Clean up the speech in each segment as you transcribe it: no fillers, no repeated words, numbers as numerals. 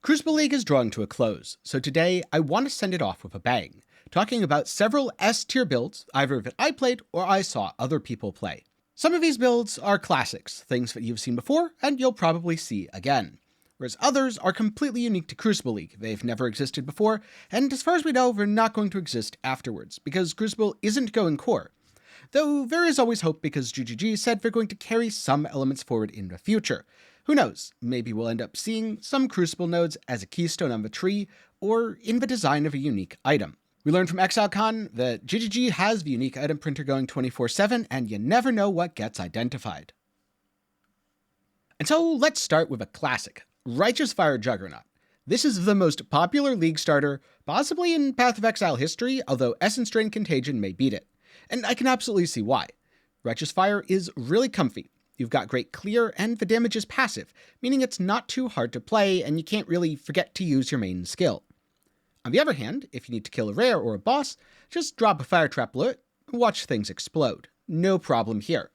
Crucible League is drawing to a close, so today I want to send it off with a bang, talking about several S-tier builds, either that I played or I saw other people play. Some of these builds are classics, things that you've seen before and you'll probably see again, whereas others are completely unique to Crucible League. They've never existed before, and as far as we know, they're not going to exist afterwards, because Crucible isn't going core. Though there is always hope because GGG said they're going to carry some elements forward in the future. Who knows, maybe we'll end up seeing some Crucible nodes as a keystone on the tree, or in the design of a unique item. We learned from ExileCon that GGG has the unique item printer going 24/7, and you never know what gets identified. And so let's start with a classic, Righteous Fire Juggernaut. This is the most popular League starter, possibly in Path of Exile history, although Essence Drain Contagion may beat it. And I can absolutely see why. Righteous Fire is really comfy. You've got great clear, and the damage is passive, meaning it's not too hard to play, and you can't really forget to use your main skill. On the other hand, if you need to kill a rare or a boss, just drop a Fire Trap below it, and watch things explode. No problem here.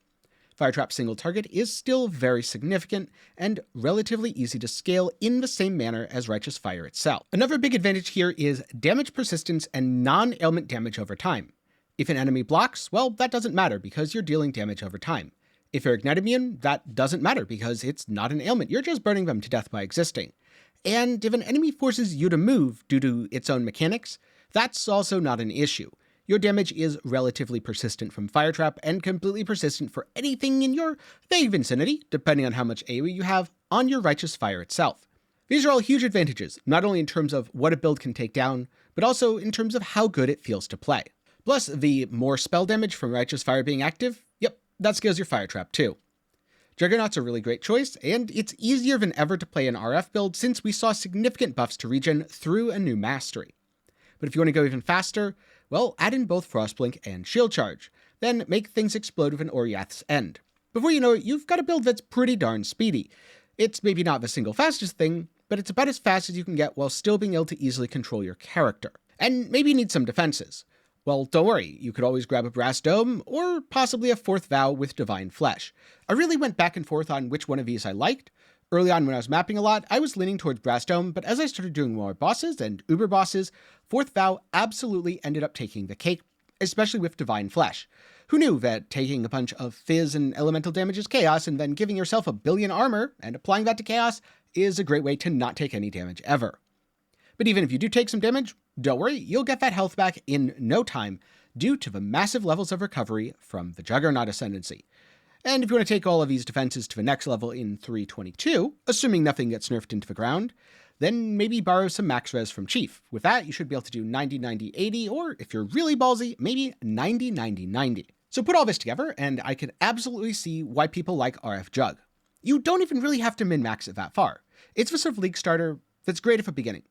Fire Trap single target is still very significant, and relatively easy to scale in the same manner as Righteous Fire itself. Another big advantage here is damage persistence and non-ailment damage over time. If an enemy blocks, well, that doesn't matter because you're dealing damage over time. If you're Ignite immune, that doesn't matter because it's not an ailment, you're just burning them to death by existing. And if an enemy forces you to move due to its own mechanics, that's also not an issue. Your damage is relatively persistent from Fire Trap and completely persistent for anything in your vague vicinity, depending on how much AoE you have on your Righteous Fire itself. These are all huge advantages, not only in terms of what a build can take down, but also in terms of how good it feels to play. Plus, the more spell damage from Righteous Fire being active, yep, that scales your Fire Trap too. Juggernaut's a really great choice, and it's easier than ever to play an RF build since we saw significant buffs to regen through a new mastery. But if you want to go even faster, well, add in both Frostblink and Shield Charge, then make things explode with an Oriath's End. Before you know it, you've got a build that's pretty darn speedy. It's maybe not the single fastest thing, but it's about as fast as you can get while still being able to easily control your character. And maybe you need some defenses. Well, don't worry, you could always grab a Brass Dome, or possibly a Fourth Vow with Divine Flesh. I really went back and forth on which one of these I liked. Early on when I was mapping a lot, I was leaning towards Brass Dome, but as I started doing more bosses and Uber bosses, Fourth Vow absolutely ended up taking the cake, especially with Divine Flesh. Who knew that taking a bunch of Fizz and Elemental damage is chaos, and then giving yourself a billion armor and applying that to chaos is a great way to not take any damage ever. But even if you do take some damage, don't worry, you'll get that health back in no time due to the massive levels of recovery from the Juggernaut Ascendancy. And if you want to take all of these defenses to the next level in 322, assuming nothing gets nerfed into the ground, then maybe borrow some max res from Chief. With that, you should be able to do 90-90-80, or if you're really ballsy, maybe 90-90-90. So put all this together, and I can absolutely see why people like RF Jugg. You don't even really have to min-max it that far. It's the sort of League starter that's great at the beginning.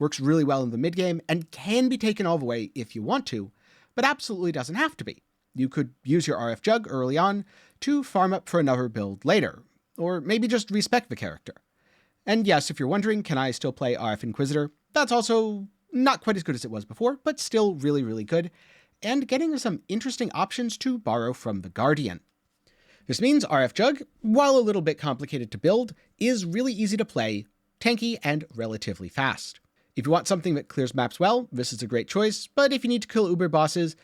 Works really well in the mid-game, and can be taken all the way if you want to, but absolutely doesn't have to be. You could use your RF Jugg early on to farm up for another build later, or maybe just respec the character. And yes, if you're wondering, can I still play RF Inquisitor? That's also not quite as good as it was before, but still really, really good, and getting some interesting options to borrow from the Guardian. This means RF Jugg, while a little bit complicated to build, is really easy to play, tanky, and relatively fast. If you want something that clears maps well, this is a great choice, but if you need to kill Uber bosses,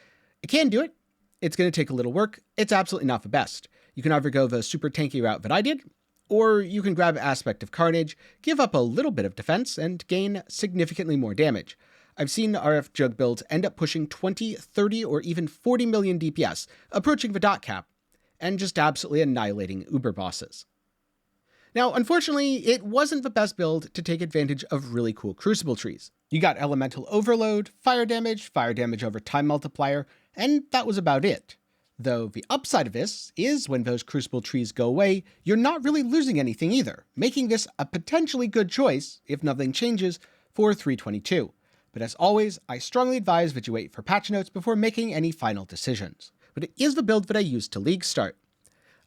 it can do it. It's going to take a little work. It's absolutely not the best. You can either go the super tanky route that I did, or you can grab Aspect of Carnage, give up a little bit of defense, and gain significantly more damage. I've seen RF Jugg builds end up pushing 20, 30, or even 40 million DPS, approaching the dot cap, and just absolutely annihilating Uber bosses. Now, unfortunately, it wasn't the best build to take advantage of really cool Crucible trees. You got Elemental Overload, Fire Damage over Time Multiplier, and that was about it. Though the upside of this is when those Crucible trees go away, you're not really losing anything either, making this a potentially good choice, if nothing changes, for 322. But as always, I strongly advise that you wait for patch notes before making any final decisions. But it is the build that I used to League start.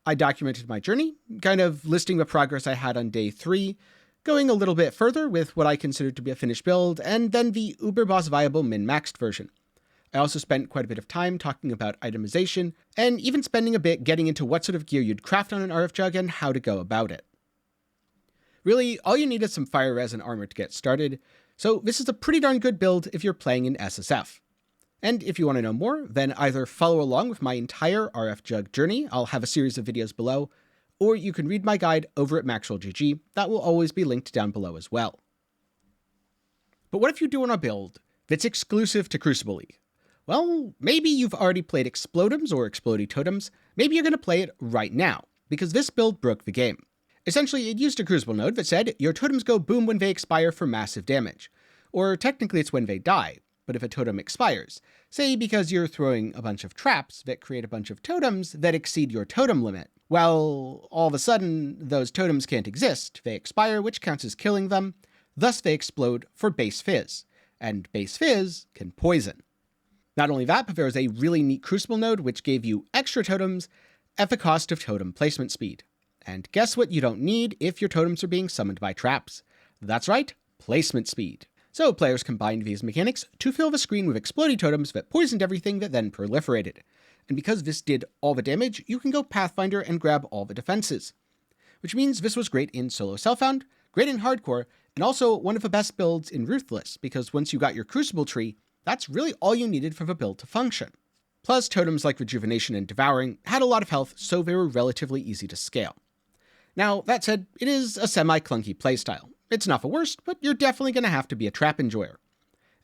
I documented my journey, kind of listing the progress I had on day 3, going a little bit further with what I considered to be a finished build, and then the uber boss viable min-maxed version. I also spent quite a bit of time talking about itemization, and even spending a bit getting into what sort of gear you'd craft on an RF Jugg and how to go about it. Really, all you need is some fire res and armor to get started, so this is a pretty darn good build if you're playing in SSF. And if you want to know more, then either follow along with my entire RF Jugg journey, I'll have a series of videos below, or you can read my guide over at MaxrollGG, that will always be linked down below as well. But what if you do want a build that's exclusive to Crucible League? Well, maybe you've already played Explodems or Explody Totems, maybe you're going to play it right now, because this build broke the game. Essentially, it used a Crucible node that said, your totems go boom when they expire for massive damage. Or technically it's when they die, but if a totem expires, say because you're throwing a bunch of traps that create a bunch of totems that exceed your totem limit, well, all of a sudden, those totems can't exist, they expire, which counts as killing them, thus they explode for base fizz, and base fizz can poison. Not only that, but there was a really neat Crucible node which gave you extra totems at the cost of totem placement speed. And guess what you don't need if your totems are being summoned by traps? That's right, placement speed. So players combined these mechanics to fill the screen with Explody Totems that poisoned everything that then proliferated. And because this did all the damage, you can go Pathfinder and grab all the defenses. Which means this was great in solo self-found, great in hardcore, and also one of the best builds in Ruthless, because once you got your Crucible tree, that's really all you needed for the build to function. Plus, totems like Rejuvenation and Devouring had a lot of health, so they were relatively easy to scale. Now, that said, it is a semi-clunky playstyle. It's not the worst, but you're definitely going to have to be a trap enjoyer.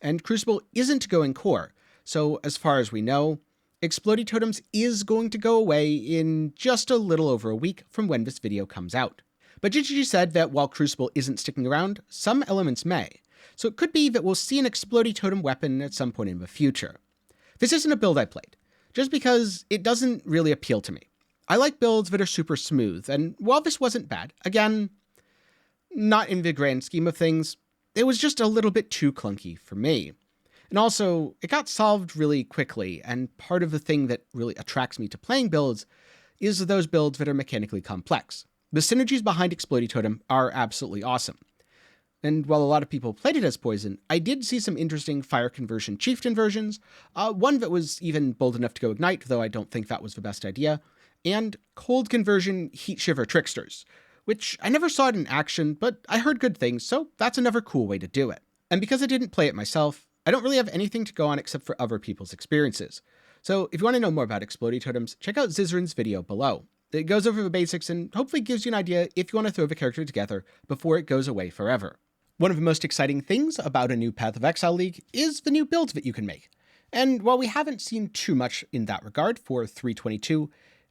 And Crucible isn't going core, so as far as we know, Explody Totems is going to go away in just a little over a week from when this video comes out. But GGG said that while Crucible isn't sticking around, some elements may, so it could be that we'll see an Explody Totem weapon at some point in the future. This isn't a build I played, just because it doesn't really appeal to me. I like builds that are super smooth, and while this wasn't bad, again, not in the grand scheme of things, it was just a little bit too clunky for me. And also, it got solved really quickly, and part of the thing that really attracts me to playing builds is those builds that are mechanically complex. The synergies behind Explody Totem are absolutely awesome. And while a lot of people played it as poison, I did see some interesting fire conversion chieftain versions, one that was even bold enough to go ignite, though I don't think that was the best idea, and cold conversion heat shiver tricksters, which I never saw it in action, but I heard good things, so that's another cool way to do it. And because I didn't play it myself, I don't really have anything to go on except for other people's experiences. So if you want to know more about Explody Totems, check out Zizrin's video below. It goes over the basics and hopefully gives you an idea if you want to throw the character together before it goes away forever. One of the most exciting things about a new Path of Exile League is the new builds that you can make. And while we haven't seen too much in that regard for 3.22,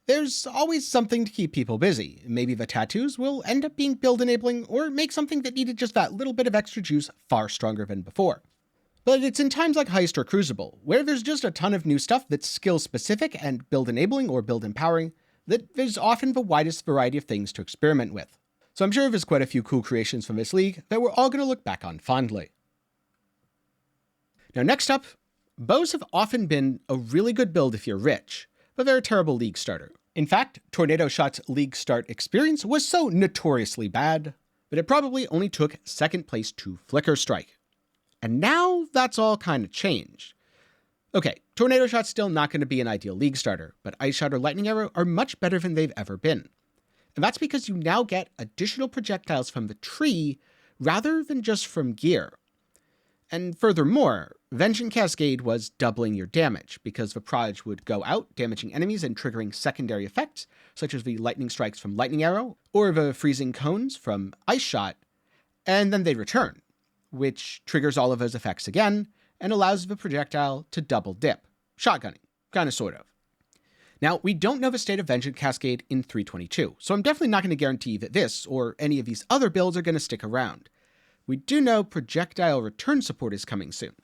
there's always something to keep people busy. Maybe the tattoos will end up being build enabling or make something that needed just that little bit of extra juice far stronger than before. But it's in times like Heist or Crucible, where there's just a ton of new stuff that's skill specific and build enabling or build empowering, that there's often the widest variety of things to experiment with. So I'm sure there's quite a few cool creations from this league that we're all going to look back on fondly. Now next up, bows have often been a really good build if you're rich, but they're a terrible league starter. In fact, Tornado Shot's league start experience was so notoriously bad that it probably only took second place to Flicker Strike. And now that's all kind of changed. Okay, Tornado Shot's still not going to be an ideal league starter, but Ice Shot or Lightning Arrow are much better than they've ever been. And that's because you now get additional projectiles from the tree rather than just from gear. And furthermore, Vengeance Cascade was doubling your damage, because the Proj would go out, damaging enemies and triggering secondary effects, such as the lightning strikes from Lightning Arrow, or the freezing cones from Ice Shot, and then they return, which triggers all of those effects again, and allows the projectile to double dip. Shotgunning, kinda sort of. Now, we don't know the state of Vengeance Cascade in 3.22, so I'm definitely not going to guarantee that this, or any of these other builds, are going to stick around. We do know projectile return support is coming soon.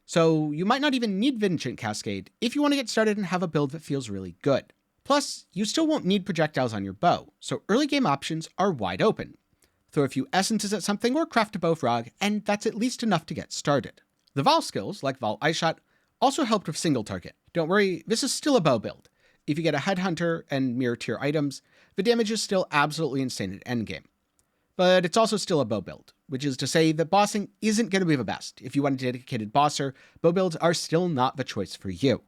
So you might not even need Vengeance Cascade if you want to get started and have a build that feels really good. Plus, you still won't need projectiles on your bow, so early game options are wide open. Throw a few essences at something or craft a bow frog, and that's at least enough to get started. The Vol skills, like Vol Ice Shot, also helped with single target. Don't worry, this is still a bow build. If you get a Headhunter and mirror tier items, the damage is still absolutely insane at endgame. But it's also still a bow build, which is to say that bossing isn't going to be the best. If you want a dedicated bosser, bow builds are still not the choice for you.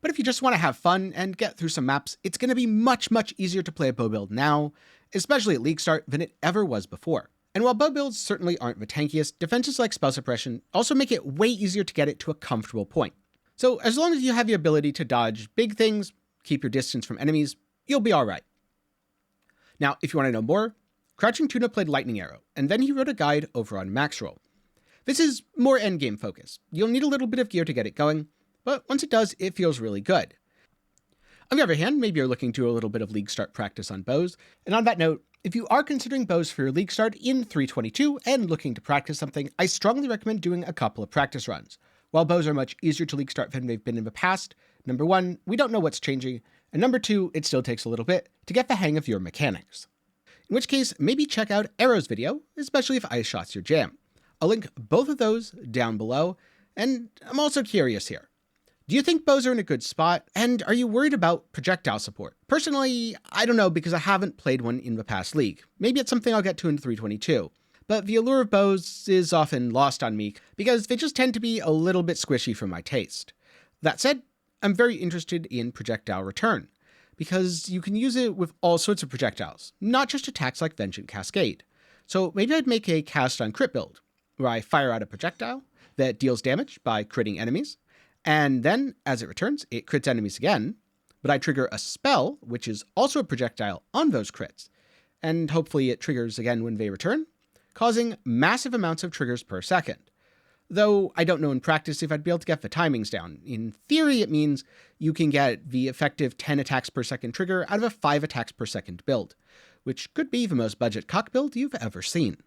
But if you just want to have fun and get through some maps, it's going to be much, much easier to play a bow build now, especially at League start, than it ever was before. And while bow builds certainly aren't the tankiest, defenses like spell suppression also make it way easier to get it to a comfortable point. So as long as you have the ability to dodge big things, keep your distance from enemies, you'll be alright. Now, if you want to know more, Crouching Tuna played Lightning Arrow, and then he wrote a guide over on Maxroll. This is more endgame focus. You'll need a little bit of gear to get it going, but once it does, it feels really good. On the other hand, maybe you're looking to do a little bit of League start practice on bows, and on that note, if you are considering bows for your League start in 322 and looking to practice something, I strongly recommend doing a couple of practice runs. While bows are much easier to League start than they've been in the past, number one, we don't know what's changing, and number two, it still takes a little bit to get the hang of your mechanics. In which case, maybe check out Arrow's video, especially if ice shot's your jam. I'll link both of those down below, and I'm also curious here. Do you think bows are in a good spot, and are you worried about projectile support? Personally, I don't know because I haven't played one in the past League. Maybe it's something I'll get to in 322. But the allure of bows is often lost on me because they just tend to be a little bit squishy for my taste. That said, I'm very interested in projectile return, because you can use it with all sorts of projectiles, not just attacks like Vengeance Cascade. So maybe I'd make a cast on crit build, where I fire out a projectile that deals damage by critting enemies, and then, as it returns, it crits enemies again, but I trigger a spell, which is also a projectile on those crits, and hopefully it triggers again when they return, causing massive amounts of triggers per second. Though I don't know in practice if I'd be able to get the timings down. In theory, it means you can get the effective 10 attacks per second trigger out of a 5 attacks per second build, which could be the most budget cock build you've ever seen.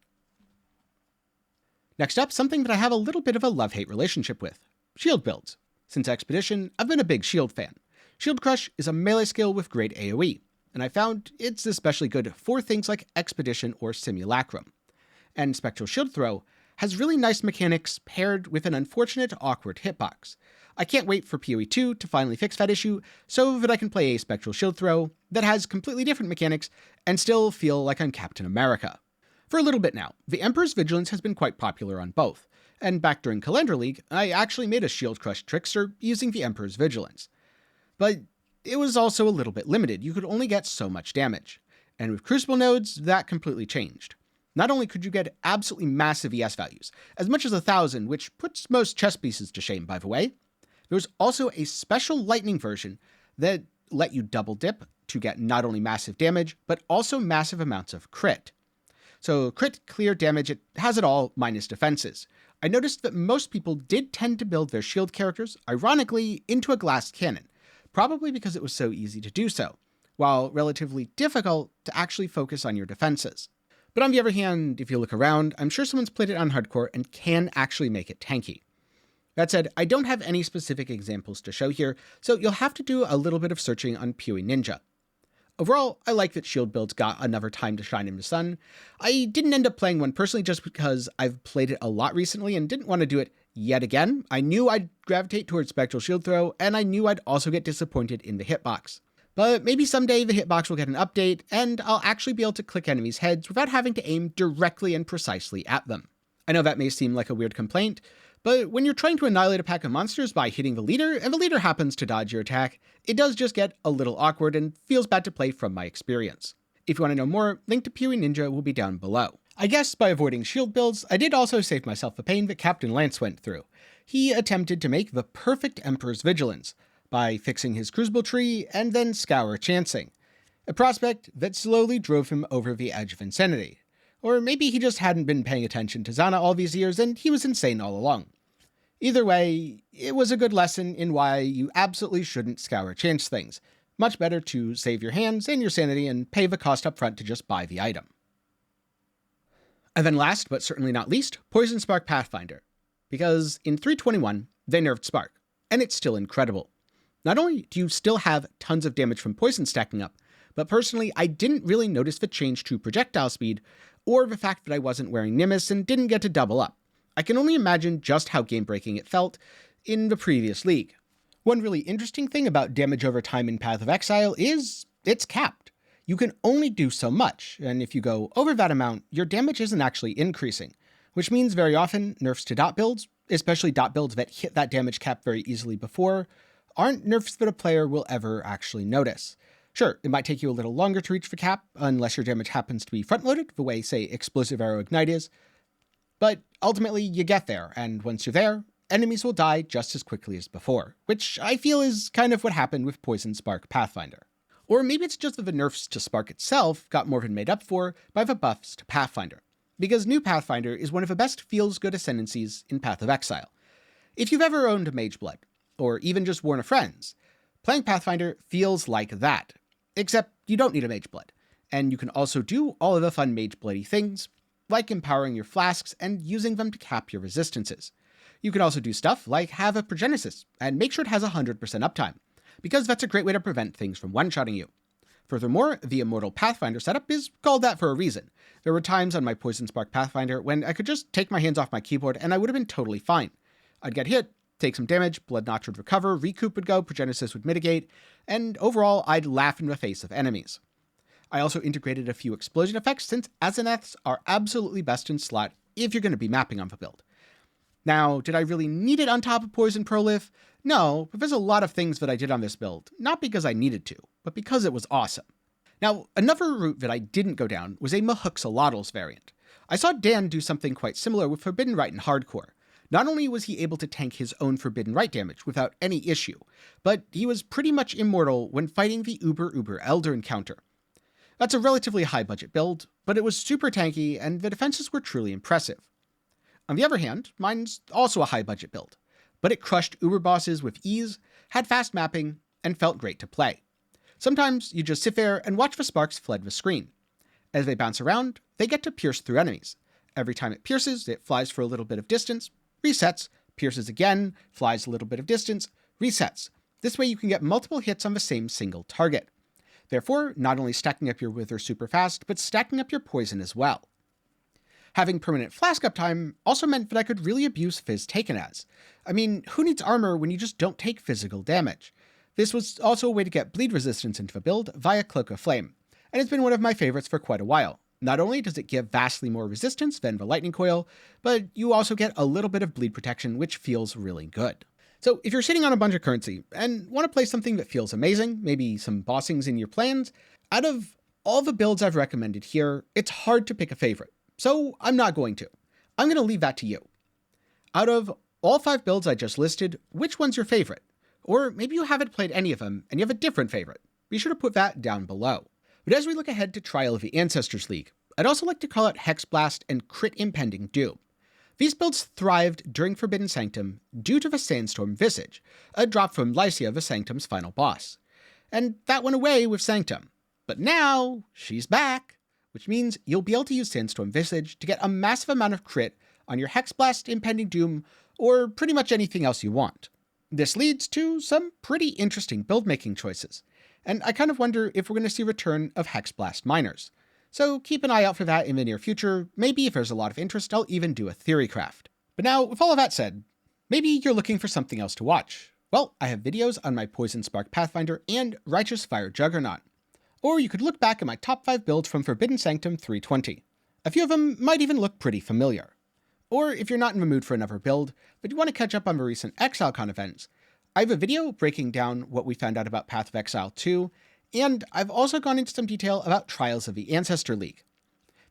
Next up, something that I have a little bit of a love-hate relationship with: shield builds. Since Expedition, I've been a big shield fan. Shield Crush is a melee skill with great AoE, and I found it's especially good for things like Expedition or Simulacrum. And Spectral Shield Throw has really nice mechanics paired with an unfortunate awkward hitbox. I can't wait for PoE 2 to finally fix that issue so that I can play a Spectral Shield Throw that has completely different mechanics and still feel like I'm Captain America. For a little bit now, the Emperor's Vigilance has been quite popular on both, and back during Calendar League, I actually made a Shield Crush Trickster using the Emperor's Vigilance. But it was also a little bit limited, you could only get so much damage. And with Crucible nodes, that completely changed. Not only could you get absolutely massive ES values, as much as 1,000, which puts most chess pieces to shame by the way, there was also a special lightning version that let you double dip to get not only massive damage, but also massive amounts of crit. So crit, clear, damage, it has it all minus defenses. I noticed that most people did tend to build their shield characters, ironically, into a glass cannon, probably because it was so easy to do so, while relatively difficult to actually focus on your defenses. But on the other hand, if you look around, I'm sure someone's played it on hardcore and can actually make it tanky. That said, I don't have any specific examples to show here, so you'll have to do a little bit of searching on PoE Ninja. Overall, I like that shield builds got another time to shine in the sun. I didn't end up playing one personally just because I've played it a lot recently and didn't want to do it yet again. I knew I'd gravitate towards Spectral Shield Throw, and I knew I'd also get disappointed in the hitbox. But maybe someday the hitbox will get an update, and I'll actually be able to click enemies' heads without having to aim directly and precisely at them. I know that may seem like a weird complaint, but when you're trying to annihilate a pack of monsters by hitting the leader, and the leader happens to dodge your attack, it does just get a little awkward and feels bad to play from my experience. If you want to know more, link to PoE Ninja will be down below. I guess by avoiding shield builds, I did also save myself the pain that Captain Lance went through. He attempted to make the perfect Emperor's Vigilance by fixing his Crucible tree and then scour chancing, a prospect that slowly drove him over the edge of insanity. Or maybe he just hadn't been paying attention to Zana all these years and he was insane all along. Either way, it was a good lesson in why you absolutely shouldn't scour chance things. Much better to save your hands and your sanity and pay the cost up front to just buy the item. And then last, but certainly not least, Poison Spark Pathfinder. Because in 321, they nerfed Spark, and it's still incredible. Not only do you still have tons of damage from poison stacking up, but personally I didn't really notice the change to projectile speed, or the fact that I wasn't wearing Nimbus and didn't get to double up. I can only imagine just how game-breaking it felt in the previous league. One really interesting thing about damage over time in Path of Exile is it's capped. You can only do so much, and if you go over that amount, your damage isn't actually increasing, which means very often nerfs to dot builds, especially dot builds that hit that damage cap very easily before, aren't nerfs that a player will ever actually notice. Sure, it might take you a little longer to reach for cap, unless your damage happens to be front-loaded, the way, say, Explosive Arrow Ignite is, but ultimately you get there, and once you're there, enemies will die just as quickly as before, which I feel is kind of what happened with Poison Spark Pathfinder. Or maybe it's just that the nerfs to Spark itself got more than made up for by the buffs to Pathfinder, because new Pathfinder is one of the best feels-good ascendancies in Path of Exile. If you've ever owned a Mageblood, or even just worn a Friends, playing Pathfinder feels like that, except you don't need a Mageblood, and you can also do all of the fun Magebloody things, like empowering your flasks and using them to cap your resistances. You can also do stuff like have a Progenesis, and make sure it has 100% uptime, because that's a great way to prevent things from one-shotting you. Furthermore, the Immortal Pathfinder setup is called that for a reason. There were times on my Poison Spark Pathfinder when I could just take my hands off my keyboard and I would have been totally fine. I'd get hit, take some damage, Blood Notch would recover, Recoup would go, Progenesis would mitigate, and overall I'd laugh in the face of enemies. I also integrated a few explosion effects since Azeneths are absolutely best in slot if you're going to be mapping on the build. Now, did I really need it on top of Poison Prolif? No, but there's a lot of things that I did on this build, not because I needed to, but because it was awesome. Now, another route that I didn't go down was a Mahuxolotls variant. I saw Dan do something quite similar with Forbidden Rite in Hardcore. Not only was he able to tank his own Forbidden Rite damage without any issue, but he was pretty much immortal when fighting the Uber Elder encounter. That's a relatively high budget build, but it was super tanky and the defenses were truly impressive. On the other hand, mine's also a high budget build, but it crushed Uber bosses with ease, had fast mapping, and felt great to play. Sometimes you just sit there and watch the sparks flood the screen. As they bounce around, they get to pierce through enemies. Every time it pierces, it flies for a little bit of distance, resets, pierces again, flies a little bit of distance, resets. This way you can get multiple hits on the same single target. Therefore, not only stacking up your Wither super fast, but stacking up your poison as well. Having permanent flask uptime also meant that I could really abuse Fizz Taken As. I mean, who needs armor when you just don't take physical damage? This was also a way to get bleed resistance into the build via Cloak of Flame, and it's been one of my favorites for quite a while. Not only does it give vastly more resistance than the Lightning Coil, but you also get a little bit of bleed protection, which feels really good. So if you're sitting on a bunch of currency and want to play something that feels amazing, maybe some bossings in your plans, out of all the builds I've recommended here, it's hard to pick a favorite. So I'm not going to. I'm going to leave that to you. Out of all 5 builds I just listed, which one's your favorite? Or maybe you haven't played any of them and you have a different favorite. Be sure to put that down below. But as we look ahead to Trial of the Ancestors League, I'd also like to call out Hexblast and Crit Impending Doom. These builds thrived during Forbidden Sanctum due to the Sandstorm Visage, a drop from Lycia, the Sanctum's final boss. And that went away with Sanctum. But now, she's back, which means you'll be able to use Sandstorm Visage to get a massive amount of crit on your Hexblast, Impending Doom, or pretty much anything else you want. This leads to some pretty interesting build-making choices, and I kind of wonder if we're going to see a return of Hexblast Miners. So keep an eye out for that in the near future. Maybe if there's a lot of interest, I'll even do a theory craft. But now, with all of that said, maybe you're looking for something else to watch. Well, I have videos on my Poison Spark Pathfinder and Righteous Fire Juggernaut. Or you could look back at my top 5 builds from Forbidden Sanctum 320. A few of them might even look pretty familiar. Or if you're not in the mood for another build, but you want to catch up on the recent ExileCon events, I have a video breaking down what we found out about Path of Exile 2, and I've also gone into some detail about Trials of the Ancestor League.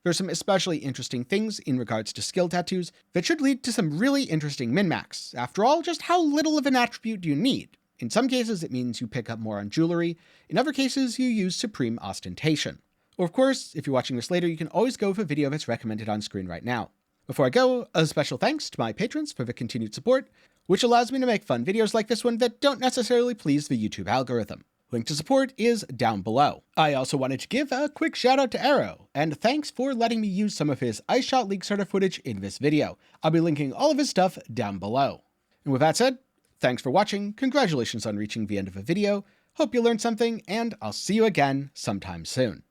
There's some especially interesting things in regards to skill tattoos that should lead to some really interesting min-max. After all, just how little of an attribute do you need? In some cases, it means you pick up more on jewelry. In other cases, you use Supreme Ostentation. Or of course, if you're watching this later, you can always go with a video that's recommended on screen right now. Before I go, a special thanks to my patrons for the continued support, which allows me to make fun videos like this one that don't necessarily please the YouTube algorithm. Link to support is down below. I also wanted to give a quick shout out to Arrow, and thanks for letting me use some of his Ice Shot League starter footage in this video. I'll be linking all of his stuff down below. And with that said, thanks for watching, congratulations on reaching the end of a video, hope you learned something, and I'll see you again sometime soon.